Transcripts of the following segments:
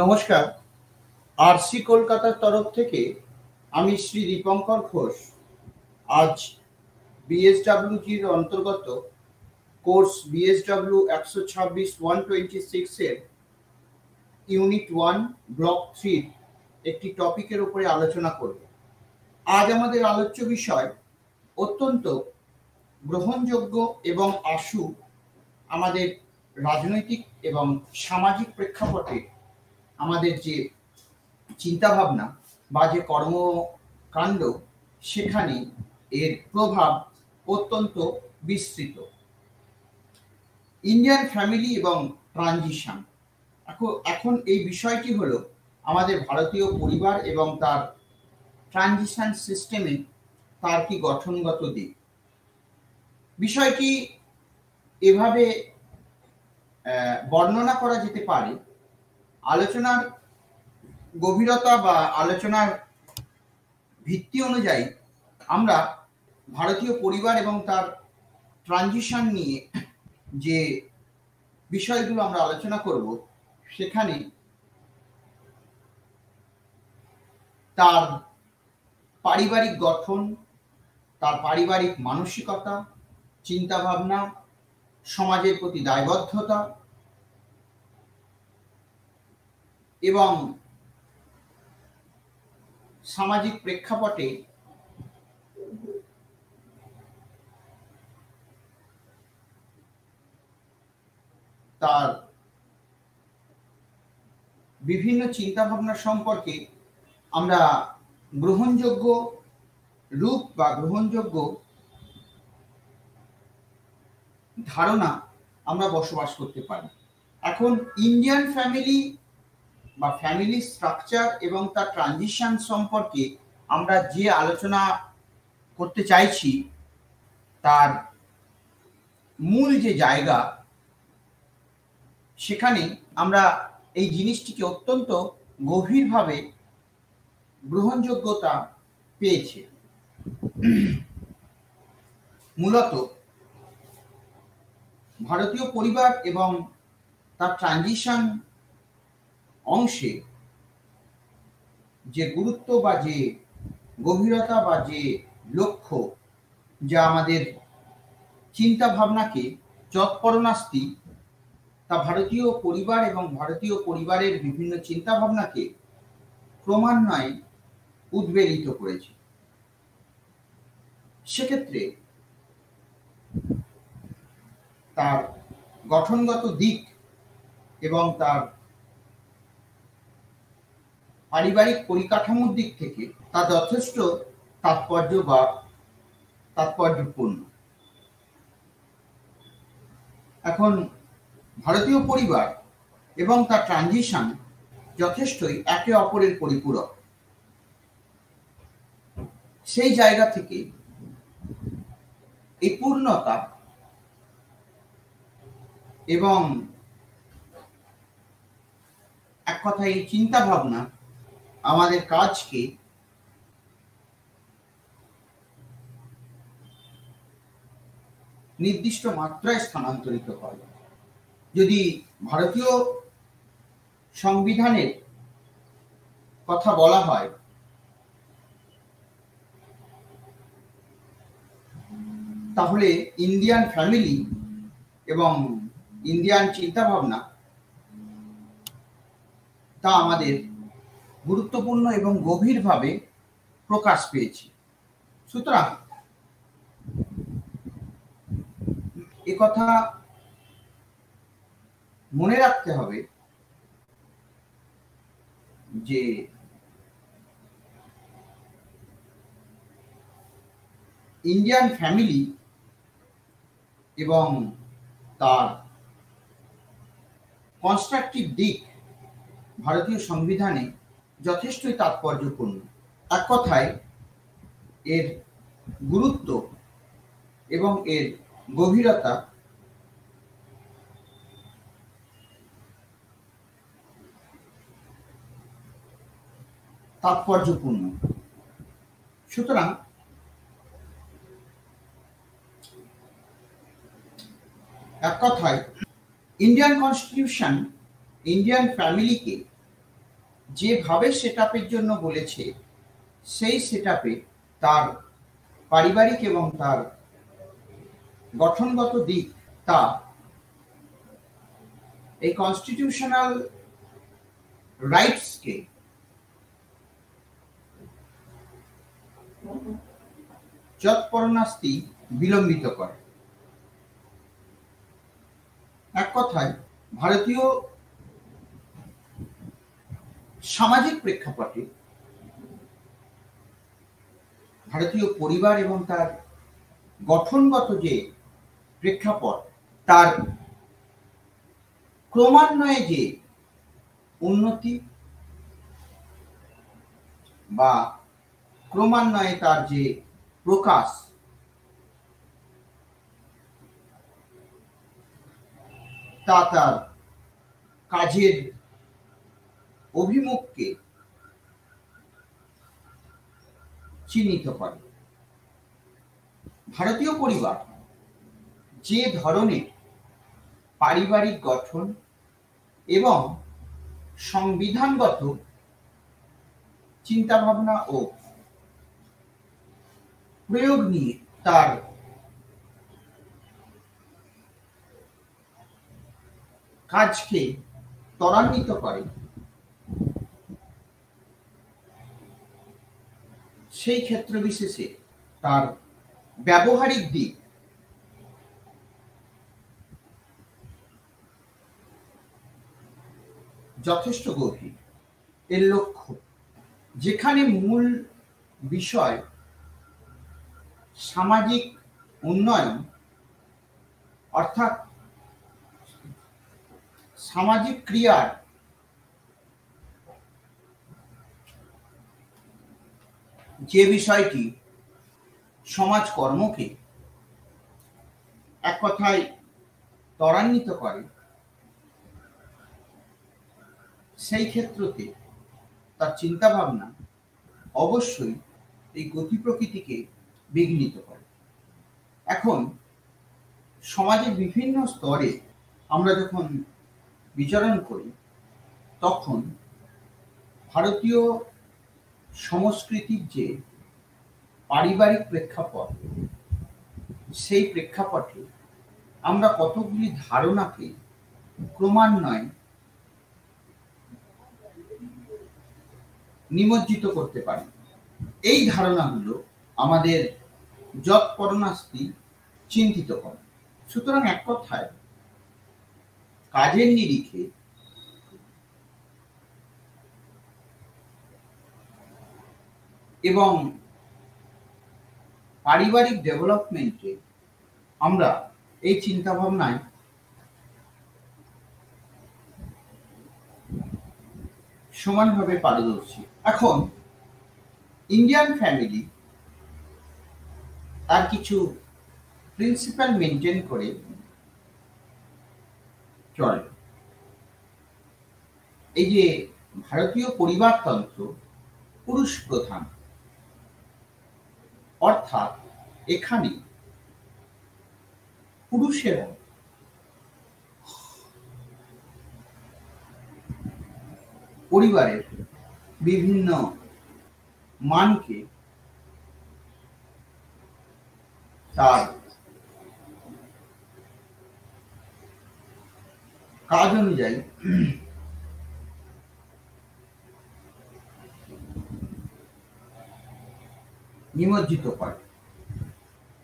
নমস্কার। আরসি কলকাতার তরফ থেকে আমি শ্রী দীপঙ্কর ঘোষ আজ বিএসডব্লিউজির অন্তর্গত কোর্স বিএসডব্লিউ 126 এর ইউনিট 1 ব্লক 3 একটি টপিকের উপরে আলোচনা করব। আজ আমাদের আলোচ্য বিষয় অত্যন্ত গ্রহণযোগ্য এবং আশু আমাদের রাজনৈতিক এবং সামাজিক প্রেক্ষাপটে আমাদের যে চিন্তাভাবনা বা যে কর্মকাণ্ড সেখানে এর প্রভাব অত্যন্ত বিস্তৃত। ইন্ডিয়ান ফ্যামিলি এবং ট্রানজিশন। এখন এই বিষয়টি হলো আমাদের ভারতীয় পরিবার এবং তার ট্রানজিশন সিস্টেমে তার কি গঠনগত দিক। বিষয়টি এভাবে বর্ণনা করা যেতে পারে। আলোচনার গভীরতা বা আলোচনার ভিত্তি অনুযায়ী আমরা ভারতীয় পরিবার এবং তার ট্রানজিশন নিয়ে যে বিষয়গুলো আমরা আলোচনা করব সেখানে তার পারিবারিক গঠন, তার পারিবারিক মানসিকতা, চিন্তাভাবনা, সমাজের প্রতি দায়বদ্ধতা এবং সামাজিক প্রেক্ষাপটে তার বিভিন্ন চিন্তাভাবনা সম্পর্কে আমরা গ্রহণযোগ্য রূপ বা গ্রহণযোগ্য ধারণা আমরা বসবাস করতে পারি। এখন ইন্ডিয়ান ফ্যামিলি বা ফ্যামিলি স্ট্রাকচার এবং তার ট্রানজিশন সম্পর্কে আমরা যে আলোচনা করতে চাইছি তার মূল যে জায়গা, সেখানে আমরা এই জিনিসটিকে অত্যন্ত গভীরভাবে গ্রহণযোগ্যতা পেয়েছে। মূলত ভারতীয় পরিবার এবং তার ট্রানজিশন অংশে যে গুরুত্ব বা যে গভীরতা বা যে লক্ষ্য যা আমাদের চিন্তা ভাবনাকে যৎপরণাস্তি, তা ভারতীয় পরিবার এবং ভারতীয় পরিবারের বিভিন্ন চিন্তা ভাবনাকে ক্রমান্বয়ে উদ্বেলিত করেছে। সেক্ষেত্রে তার গঠনগত দিক এবং তার পারিবারিক পরিকাঠামোর দিক থেকে তা যথেষ্ট তাৎপর্যপূর্ণ। এখন ভারতীয় পরিবার এবং তার ট্রানজিশন যথেষ্টই একে অপরের পরিপূরক। সেই জায়গা থেকে এই পূর্ণতা এবং এক কথায় এই চিন্তা ভাবনা আমাদের কাজকে নির্দিষ্ট মাত্রায় স্থানান্তরিত করে। যদি ভারতীয় সংবিধানের কথা বলা হয়, তাহলে ইন্ডিয়ান ফ্যামিলি এবং ইন্ডিয়ান চিন্তাভাবনা তা আমাদের গুরুত্বপূর্ণ এবং গভীরভাবে প্রকাশ পেয়েছে। সুতরাং একথা মনে রাখতে হবে যে ইন্ডিয়ান ফ্যামিলি এবং তার কনস্ট্রাকটিভ দিক ভারতীয় সংবিধানে যথেষ্টই তাৎপর্যপূর্ণ। এক কথায় এর গুরুত্ব এবং এর গভীরতা তাৎপর্যপূর্ণ। সুতরাং এক কথায় ইন্ডিয়ান কনস্টিটিউশন ইন্ডিয়ান ফ্যামিলিকে যেভাবে সেটআপের জন্য বলেছে সেই সেটআপে তার পারিবারিক এবং তার গঠনগত দিক তা এই কনস্টিটিউশনাল রাইটসকে যৎপরণাস্তি বিলম্বিত করে। এক কথায় ভারতীয় সামাজিক প্রেক্ষাপটে ভারতীয় পরিবার এবং তার গঠনগত যে প্রেক্ষাপট তার ক্রমান্বয়ে যে উন্নতি বা ক্রমান্বয়ে তার যে প্রকাশ তা তার কাজের অভিমুখকে চিহ্নিত করে। ভারতীয় পরিবার যে ধরনের পারিবারিক গঠন এবং সংবিধানগত চিন্তাভাবনা ও প্রয়োগ নিয়ে তার কাজকে ত্বরান্বিত করে, সেই ক্ষেত্র বিশেষে তার ব্যবহারিক দিক যথেষ্ট গভীর। এর লক্ষ্য যেখানে মূল বিষয় সামাজিক উন্নয়ন অর্থাৎ সামাজিক ক্রিয়ার যে বিষয়টি সমাজকর্মকে এক কথায় ত্বরান্বিত করে, সেই ক্ষেত্রতে তার চিন্তাভাবনা অবশ্যই এই গতি প্রকৃতিকে বিঘ্নিত করে। এখন সমাজের বিভিন্ন স্তরে আমরা যখন বিচরণ করি তখন ভারতীয় সংস্কৃতির যে পারিবারিক প্রেক্ষাপট সেই প্রেক্ষাপটে আমরা কতগুলি ধারণাকে ক্রমান্বয়ে নিমজ্জিত করতে পারি। এই ধারণাগুলো আমাদের যৎপরণাস্তি চিন্তিত করে। সুতরাং এক কথায় কাজের নিরিখে এবং পারিবারিক ডেভেলপমেন্টে আমরা এই চিন্তাভাবনায় সমানভাবে পারদর্শী। এখন ইন্ডিয়ান ফ্যামিলি তার কিছু প্রিন্সিপাল মেনটেন করে চলে। এই যে ভারতীয় পরিবারতন্ত্র পুরুষ প্রধান, অর্থাৎ এখানে পুরুষেরা পরিবারের বিভিন্ন মানকে তার কাজ অনুযায়ী নিমজ্জিত করে।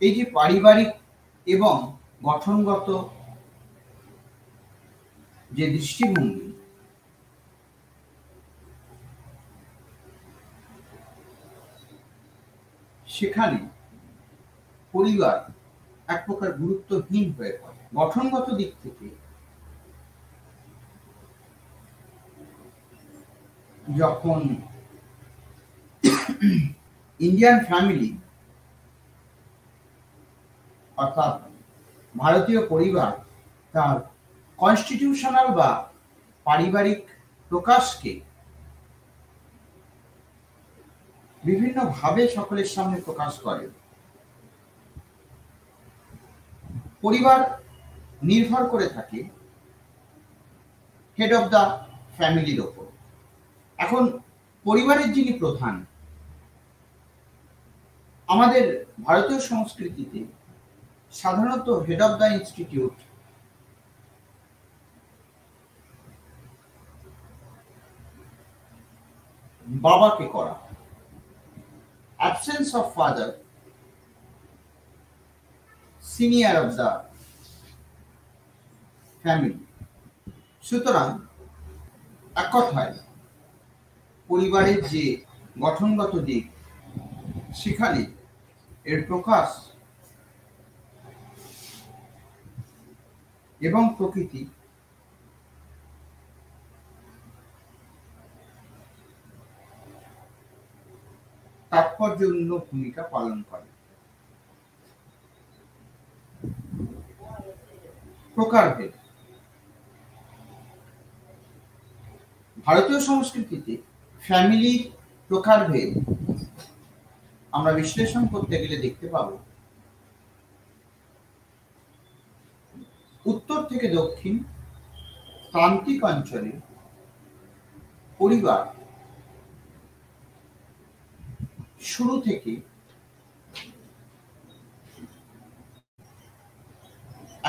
এই যে পারিবারিক এবং গঠনগত যে দৃষ্টিভঙ্গি সেখানে পরিবার এক প্রকার গুরুত্বহীন হয়ে পড়ে। গঠনগত দিক থেকে যখন ইন্ডিয়ান ফ্যামিলি অর্থাৎ ভারতীয় পরিবার তার কনস্টিটিউশনাল বা পারিবারিক প্রকাশকে বিভিন্নভাবে সকলের সামনে প্রকাশ করে, পরিবার নির্ভর করে থাকে হেড অফ দ্য ফ্যামিলির ওপর। এখন পরিবারের যিনি প্রধান, আমাদের ভারতীয় সংস্কৃতিতে সাধারণত হেড অফ দ্য ইনস্টিটিউট বাবাকে করা, absence of father senior of the family. সুতরাং এক কথায় পরিবারের যে গঠনগত দিক, সেখানে এর প্রকাশ এবং প্রকৃতি তাৎপর্যপূর্ণ ভূমিকা পালন করে। প্রকারভেদ। ভারতীয় সংস্কৃতিতে ফ্যামিলির প্রকারভেদ আমরা বিশ্লেষণ করতে গেলে দেখতে পাব, উত্তর থেকে দক্ষিণ প্রান্তিক অঞ্চলে পরিবার শুরু থেকে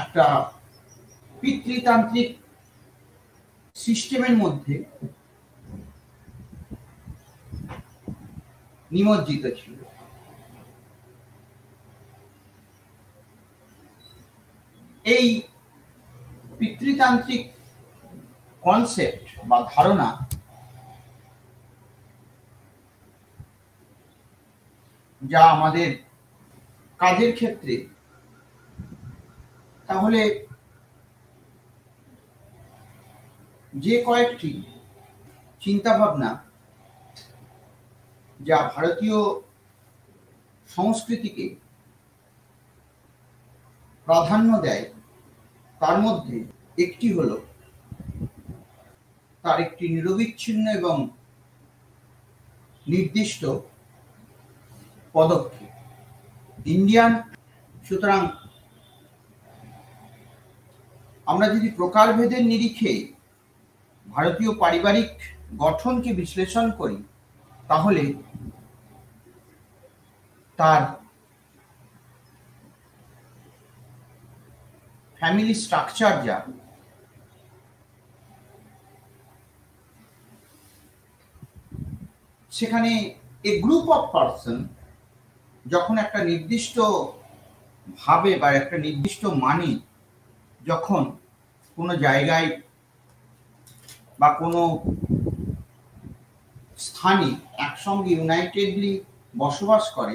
একটা পিতৃতান্ত্রিক সিস্টেমের মধ্যে নিমজ্জিত ছিল। এই পিতৃতান্ত্রিক কনসেপ্ট বা ধারণা যা আমাদের কাজের ক্ষেত্রে, তাহলে যে কয়েকটি চিন্তাভাবনা যা ভারতীয় সংস্কৃতিকে প্রাধান্য দেয়, তার মধ্যে একটি হল তার একটি নিরবিচ্ছিন্ন এবং নির্দিষ্ট পদক্ষেপ ইন্ডিয়ান। সুতরাং আমরা যদি প্রকারভেদের নিরিখে ভারতীয় পারিবারিক গঠনকে বিশ্লেষণ করি, তাহলে তার ফ্যামিলি স্ট্রাকচার যা, সেখানে এ গ্রুপ অফ পারসন যখন একটা নির্দিষ্ট ভাবে বা একটা নির্দিষ্ট মানে যখন কোনো জায়গায় বা কোনো স্থানে একসঙ্গে ইউনাইটেডলি বসবাস করে,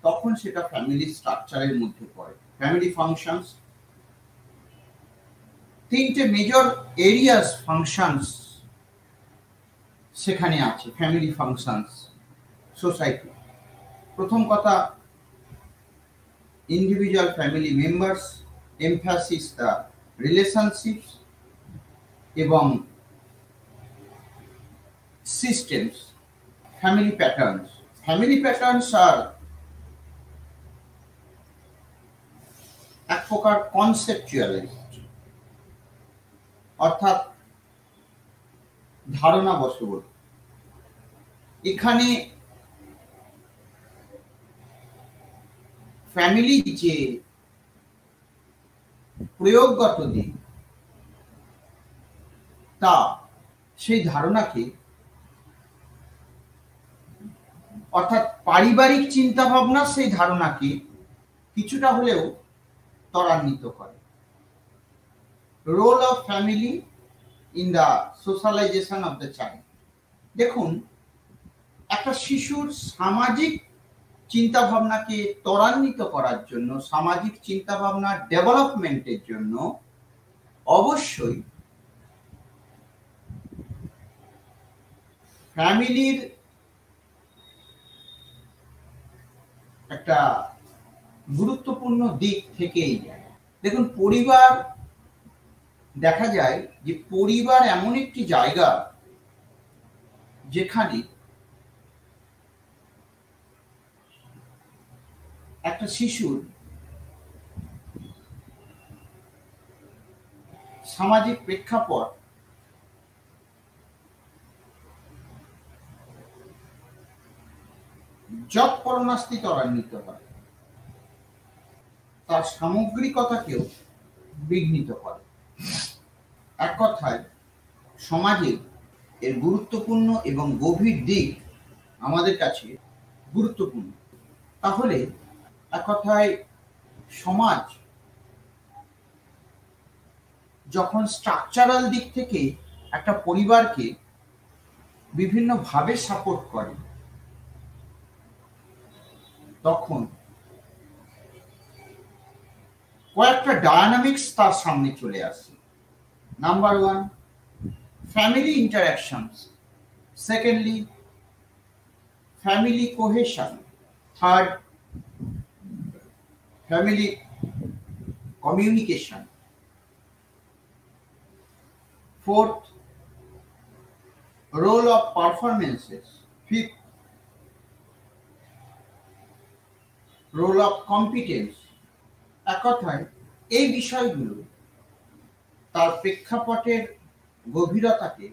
তখন সেটা ফ্যামিলি স্ট্রাকচারের মধ্যে পড়ে। ফ্যামিলি ফাংশনস, তিনটে মেজর এরিয়াস ফাংশনস সেখানে আছে। ফ্যামিলি ফাংশনস সোসাইটি, প্রথম কথা individual family members, emphasis the relationships, এবং systems, family patterns. Family patterns are এক প্রকার কনসেপচুয়ালিস্ট, অর্থাৎ ধারণা বশবর্তী। এখানে ফ্যামিলি যে প্রয়োগগত দিক, তা সেই ধারণাকে, অর্থাৎ পারিবারিক চিন্তা ভাবনা সেই ধারণাকে কিছুটা হলেও ত্বরান্বিত করে। Role of family in the socialization of the child. দেখুন, একটা শিশুর সামাজিক চিন্তা ভাবনাকে ত্বরান্বিত করার জন্য, সামাজিক চিন্তা ভাবনার ডেভেলপমেন্টের জন্য অবশ্যই ফ্যামিলির একটা গুরুত্বপূর্ণ দিক থেকেই যায়। দেখুন, পরিবার, দেখা যায় যে পরিবার এমন একটি জায়গা যেখানে একটা শিশুর সামাজিক প্রেক্ষাপট যৎপরণাস্তি ত্বরান্বিত হয়, তার সামগ্রিকতাকেও বিঘ্নিত করে। এক কথায় সমাজের এর গুরুত্বপূর্ণ এবং গভীর দিক আমাদের কাছে গুরুত্বপূর্ণ। তাহলে এক কথায় সমাজ যখন স্ট্রাকচারাল দিক থেকে একটা পরিবারকে বিভিন্নভাবে সাপোর্ট করে, তখন কয়েকটা ডায়নামিক্স তার সামনে চলে আসে। Number 1, family interactions. Secondly, family cohesion. Third, family communication. Fourth, role of performances. Fifth, role of competence. এক কথায় এই বিষয়গুলো তার প্রেক্ষাপটের গভীরতাকে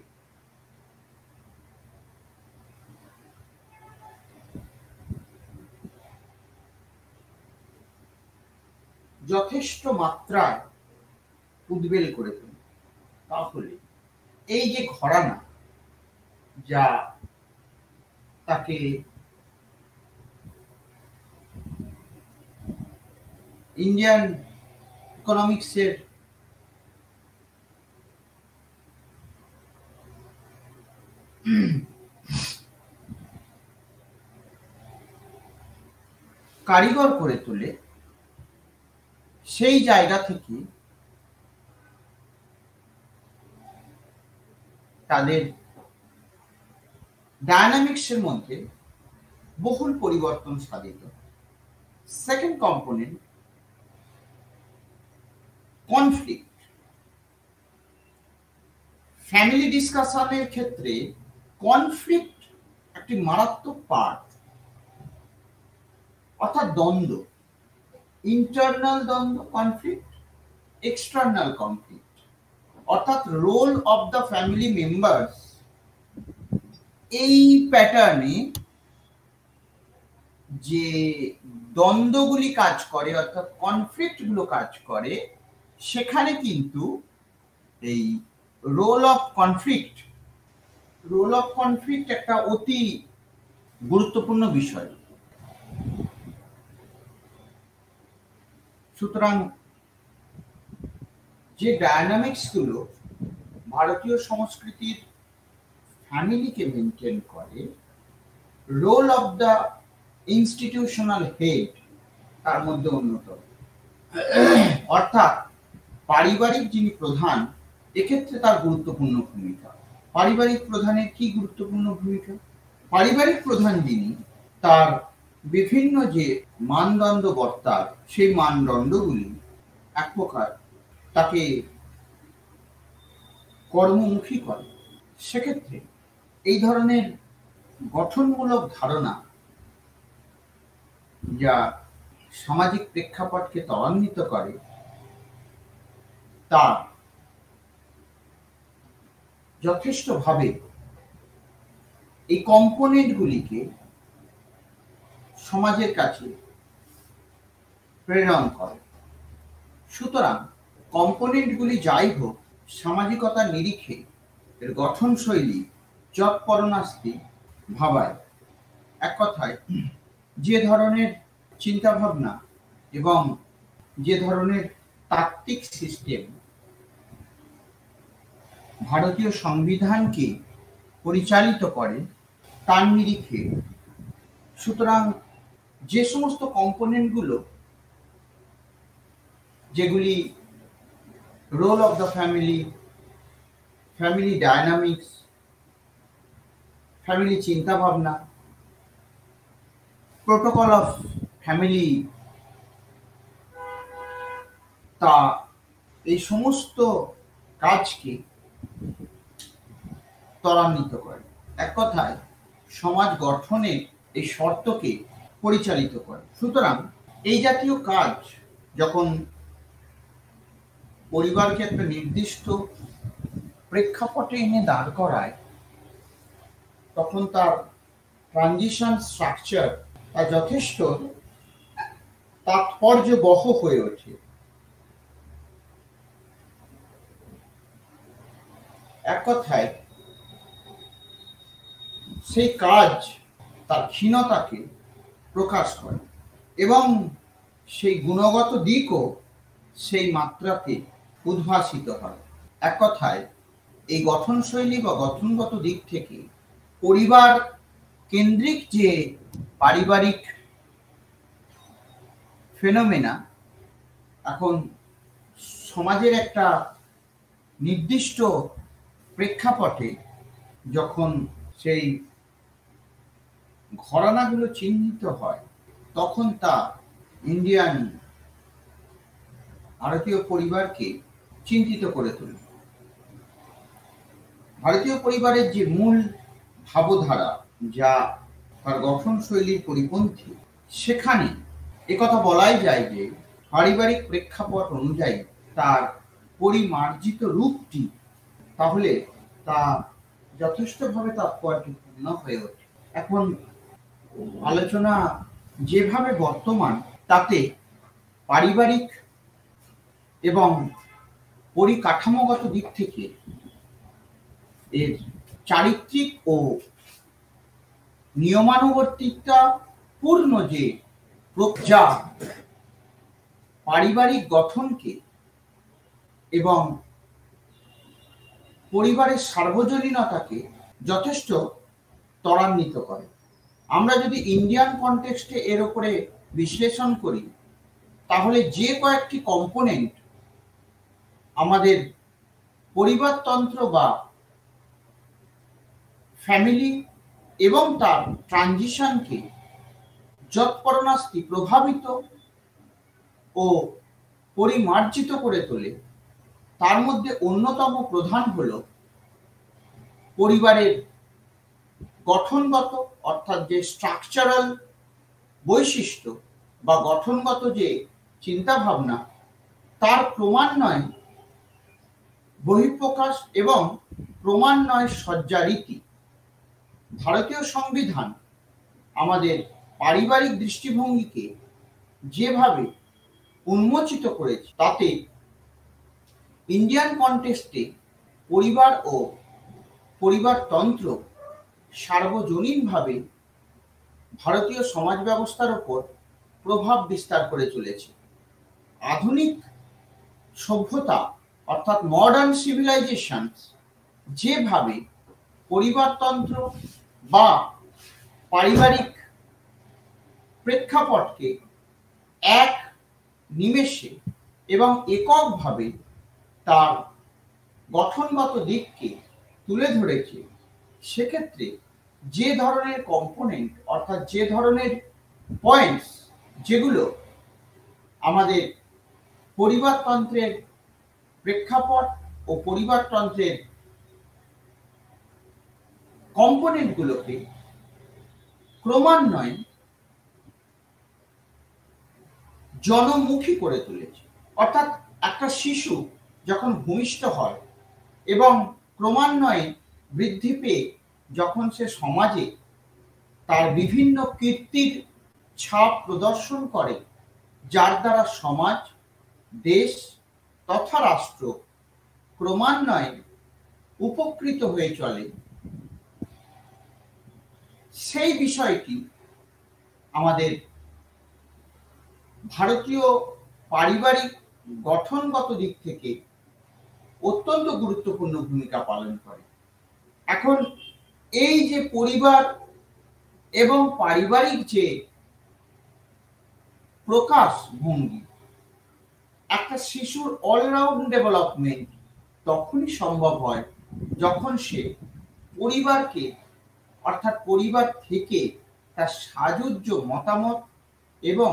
যথেষ্ট মাত্রায় উদ্বেল করে তোলে। তাহলে এই যে ঘরানা যা তাকে ইন্ডিয়ান ইকোনমিক্সের কারিগর করে তোলে, সেই জায়গা থেকে তাদের ডায়নামিক্সের মধ্যে বহুল পরিবর্তন সাধিত। Second component, conflict. ফ্যামিলি ডিসকাশনের ক্ষেত্রে কনফ্লিক্ট একটি মারাত্মক পার্ট, অর্থাৎ দ্বন্দ্ব, ইন্টারনাল দ্বন্দ্ব কনফ্লিক্ট, এক্সটার্নাল কনফ্লিক্ট, অর্থাৎ role of the family members. এই প্যাটার্নে যে দ্বন্দ্বগুলি কাজ করে, অর্থাৎ কনফ্লিক্ট গুলো কাজ করে, সেখানে কিন্তু এই রোল অফ কনফ্লিক্ট একটা অতি গুরুত্বপূর্ণ বিষয়। সুতরাং যে ডায়নামিক্স গুলো ভারতীয় সংস্কৃতির ফ্যামিলিকে মেনটেন করে, role of the institutional head তার মধ্যে অন্যতম। অর্থাৎ পারিবারিক যিনি প্রধান, এক্ষেত্রে তার গুরুত্বপূর্ণ ভূমিকা। পারিবারিক প্রধানের কি গুরুত্বপূর্ণ ভূমিকা? পারিবারিক প্রধান যিনি, তার বিভিন্ন যে মানদণ্ড বর্তায়, সেই মানদণ্ডগুলি এক প্রকার তাকে কর্মমুখী করে। সেক্ষেত্রে এই ধরনের গঠনমূলক ধারণা যা সামাজিক প্রেক্ষাপটকে ত্বরান্বিত করে, তা যথেষ্টভাবে এই কম্পোনেন্টগুলিকে সমাজের কাছে প্রেরণ করে। সুতরাং কম্পোনেন্টগুলি যাই হোক, সামাজিকতার নিরিখে এর গঠনশৈলী যৎপরণাস্তি ভাবায়। এক কথায় যে ধরনের চিন্তাভাবনা এবং যে ধরনের তাত্ত্বিক সিস্টেম ভারতীয় সংবিধানকে পরিচালিত করে, তার নিরিখে সুতরাং যে সমস্ত কম্পোনেন্টগুলো যেগুলি role of the family, family dynamics, family চিন্তাভাবনা, প্রোটোকল অফ ফ্যামিলি, তা এই সমস্ত কাজকে ত্বরান্বিত করে। এক কথায় সমাজ গঠনের এই শর্তকে পরিচালিত করে। সুতরাং এই জাতীয় কাজ যখন পরিবারকে একটা নির্দিষ্ট প্রেক্ষাপটে এনে দাঁড় করায়, তখন তার ট্রানজিশন স্ট্রাকচার তা যথেষ্ট তাৎপর্যবহ হয়ে ওঠে। এক কথায় সেই কাজ তার ক্ষীণতাকে প্রকাশ করে এবং সেই গুণগত দিকও সেই মাত্রাতে উদ্ভাসিত হয়। এক কথায় এই গঠনশৈলী বা গঠনগত দিক থেকে পরিবার কেন্দ্রিক যে পারিবারিক ফেনোমেনা এখন সমাজের একটা নির্দিষ্ট প্রেক্ষাপটে যখন সেই ঘরানাগুলো চিহ্নিত হয়, তখন তা ইন্ডিয়ান ভারতীয় পরিবারকে চিন্তিত করে তোলে। ভারতীয় পরিবারের যে মূল ভাবধারা, যা তার গঠনশৈলীর পরিপন্থী, সেখানে একথা বলাই যায় যে পারিবারিক প্রেক্ষাপট অনুযায়ী তার পরিমার্জিত রূপটি তাহলে তা যথেষ্টভাবে তাৎপর্যপূর্ণ হয়ে ওঠে। এখন আলোচনা যেভাবে বর্তমান, তাতে পারিবারিক এবং পরিকাঠামোগত দিক থেকে এর চারিত্রিক ও নিয়মানুবর্তিতা পূর্ণ যে যা পারিবারিক গঠনকে এবং পরিবারের সার্বজনীনতাকে যথেষ্ট ত্বরান্বিত করে। আমরা যদি ইন্ডিয়ান কনটেক্সটে এর উপরে বিশ্লেষণ করি, তাহলে যে কয়েকটি কম্পোনেন্ট আমাদের পরিবারতন্ত্র বা ফ্যামিলি এবং তার ট্রানজিশনকে যৎপরণাস্তি প্রভাবিত ও পরিমার্জিত করে তোলে, তার মধ্যে অন্যতম প্রধান হল পরিবারের গঠনগত অর্থাৎ যে স্ট্রাকচারাল বৈশিষ্ট্য বা গঠনগত যে চিন্তাভাবনা, তার ক্রমান্বয়ে বহিঃপ্রকাশ এবং ক্রমান্বয়ে সজ্জারীতি। ভারতীয় সংবিধান আমাদের পারিবারিক দৃষ্টিভঙ্গিকে যেভাবে উন্মোচিত করেছে, তাতে ইন্ডিয়ান কনটেক্সটে পরিবার ও পরিবারতন্ত্র সার্বজনীনভাবে ভারতীয় সমাজ ব্যবস্থার উপর প্রভাব বিস্তার করে চলেছে। আধুনিক সভ্যতা অর্থাৎ মডার্ন সিভিলাইজেশন যেভাবে পরিবারতন্ত্র বা পারিবারিক প্রেক্ষাপটকে এক নিমেষে এবং এককভাবে তার গঠনগত দিককে তুলে ধরেছে, সেক্ষেত্রে যে ধরনের কম্পোনেন্ট অর্থাৎ যে ধরনের পয়েন্টস যেগুলো আমাদের পরিবারতন্ত্রের প্রেক্ষাপট ও পরিবারতন্ত্রের কম্পোনেন্টগুলোকে ক্রমান্বয়ে জনমুখী করে তুলেছে। অর্থাৎ একটা শিশু যখন ভূমিষ্ঠ হয় এবং ক্রমান্বয়ে বৃদ্ধি পেয়ে যখন সে সমাজে তার বিভিন্ন কীর্তির ছাপ প্রদর্শন করে, যার দ্বারা সমাজ, দেশ তথা রাষ্ট্র ক্রমান্বয়ে উপকৃত হয়ে চলে, সেই বিষয়টি আমাদের ভারতীয় পারিবারিক গঠনগত দিক থেকে অত্যন্ত গুরুত্বপূর্ণ ভূমিকা পালন করে। এখন এই যে পরিবার এবং পারিবারিক যে প্রকাশ ভঙ্গি, একটা শিশুর অলরাউন্ড ডেভেলপমেন্ট তখনই সম্ভব হয় যখন সে পরিবারকে অর্থাৎ পরিবার থেকে তার সাযুজ্য মতামত এবং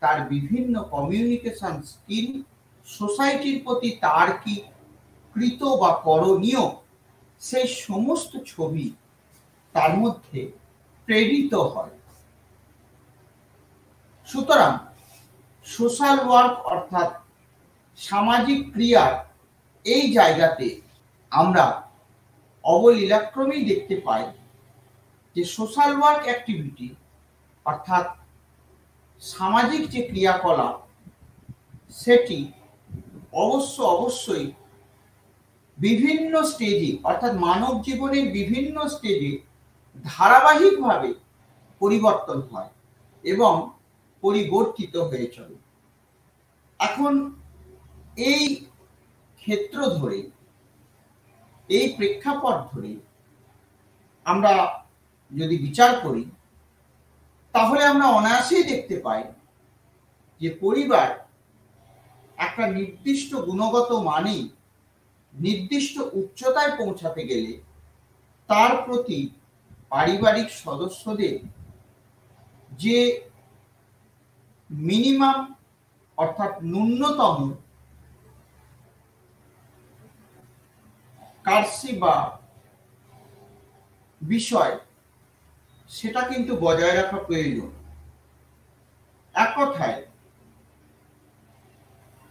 তার বিভিন্ন কমিউনিকেশন স্কিল, সোসাইটির প্রতি তার কি কৃত বা করণীয়, সেই সমস্ত ছবি তার মধ্যে প্রেরিত হয়। সুতরাং সোশ্যাল ওয়ার্ক অর্থাৎ সামাজিক ক্রিয়ার এই জায়গাতে আমরা অবলীলাক্রমেই দেখতে পাই যে সোশ্যাল ওয়ার্ক অ্যাক্টিভিটি অর্থাৎ সামাজিক যে ক্রিয়াকলাপ সেটি অবশ্যই বিভিন্ন স্টেজে অর্থাৎ মানব জীবনের বিভিন্ন স্টেজে ধারাবাহিকভাবে পরিবর্তন হয় এবং পরিবর্তিত হয়ে চলে। এখন এই ক্ষেত্র ধরে, এই প্রেক্ষাপট ধরে আমরা যদি বিচার করি তাহলে আমরা অনায়াসেই দেখতে পাই যে পরিবার একটা নির্দিষ্ট গুণগত মানে, নির্দিষ্ট উচ্চতায় পৌঁছাতে গেলে তার প্রতি পারিবারিক সদস্যদের যে মিনিমাম অর্থাৎ ন্যূনতম কার্সি বা বিষয় সেটা কিন্তু বজায় রাখা প্রয়োজন। এক কথায়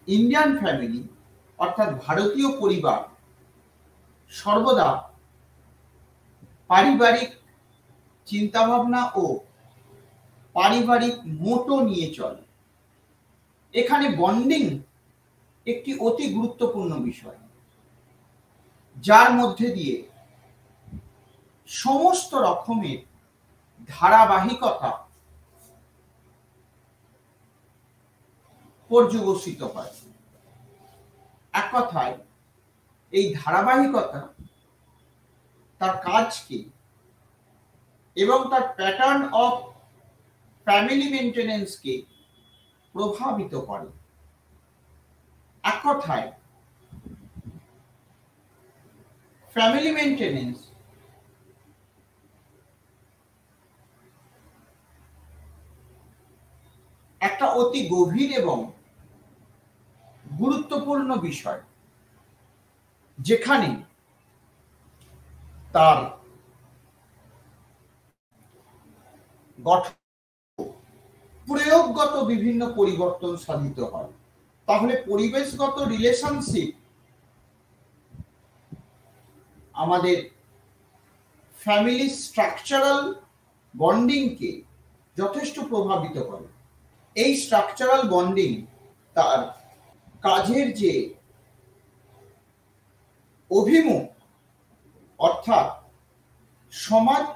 ইন্ডিয়ান ফ্যামিলি অর্থাৎ ভারতীয় পরিবার সর্বদা পারিবারিক চিন্তাভাবনা ও পারিবারিক মোটো নিয়ে চলে। এখানে বন্ডিং একটি অতি গুরুত্বপূর্ণ বিষয়, যার মধ্যে দিয়ে সমস্ত রকমের ধারাবাহিকতা পর্যবসিত হয়। এক কথায় এই ধারাবাহিকতা তার কাজকে এবং তার প্যাটার্ন অফ ফ্যামিলি মেইনটেনেন্সকে প্রভাবিত করে। এক কথায় ফ্যামিলি মেইনটেনেন্স একটা অতি গভীর এবং গুরুত্বপূর্ণ বিষয়, যেখানে তার গঠন প্রয়োগগত বিভিন্ন পরিবর্তন সাধিত হয়। তাহলে পরিবেশগত রিলেশনশিপ আমাদের ফ্যামিলি স্ট্রাকচারাল বন্ডিংকে যথেষ্ট প্রভাবিত করে। এই স্ট্রাকচারাল বন্ডিং তার কাজের যে অভিমুখ অর্থাৎ সমাজ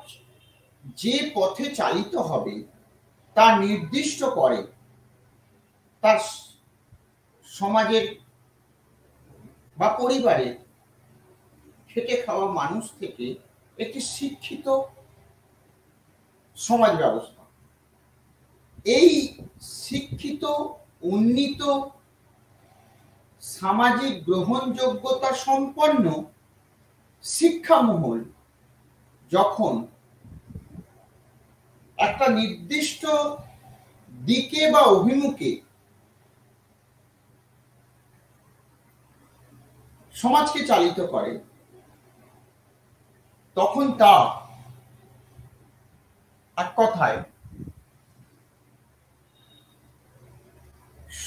যে পথে চালিত হবে তা নির্দিষ্ট করে। তার সমাজের বা পরিবারের খেটে খাওয়া মানুষ থেকে একটি শিক্ষিত সমাজ ব্যবস্থা। এই শিক্ষিত উন্নীত সামাজিক গ্রহণযোগ্যতা সম্পন্ন শিক্ষামহল যখন একটা নির্দিষ্ট দিকে বা অভিমুখে সমাজকে চালিত করে, তখন তা এক কথায়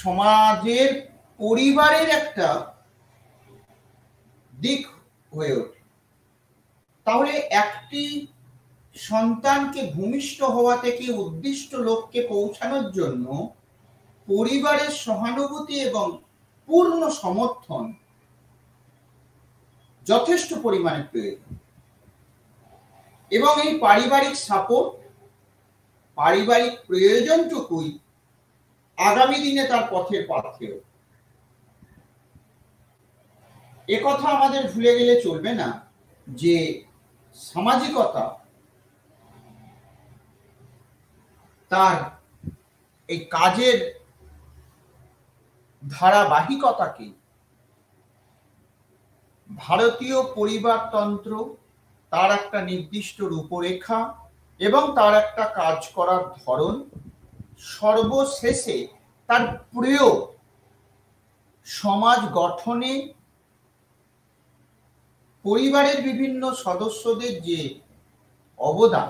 সমাজের পরিবারের একটা দিক হয়ে ওঠে। তাহলে একটি সন্তানকে ভূমিষ্ঠ হওয়া থেকে উদ্দিষ্ট লক্ষ্যে পৌঁছানোর জন্য পরিবারের সহানুভূতি এবং পূর্ণ সমর্থন যথেষ্ট পরিমাণে প্রয়োজন। এবং এই পারিবারিক সাপোর্ট, পারিবারিক প্রয়োজনটুকুই আগামী দিনে তার পথের পাথেয়। একথা আমাদের ভুলে গেলে চলবে না যে সামাজিকতা তার এই কাজের ধারাবাহিকতাকে ভারতীয় পরিবারতন্ত্র তার একটা নির্দিষ্ট রূপরেখা এবং তার একটা কাজ করার ধরন, সর্বশেষে তার প্রয়োগ সমাজ গঠনে পরিবারের বিভিন্ন সদস্যদের যে অবদান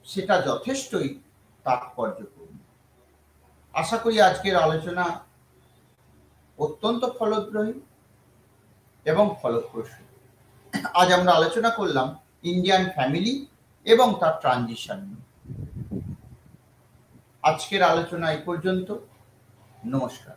সেটা যথেষ্টই তাৎপর্যপূর্ণ। আশা করি আজকের আলোচনা অত্যন্ত ফলপ্রসূ এবং ফলপ্রসূ। আজ আমরা আলোচনা করলাম ইন্ডিয়ান ফ্যামিলি এবং তার ট্রানজিশন। আজকের আলোচনা এই পর্যন্ত। নমস্কার।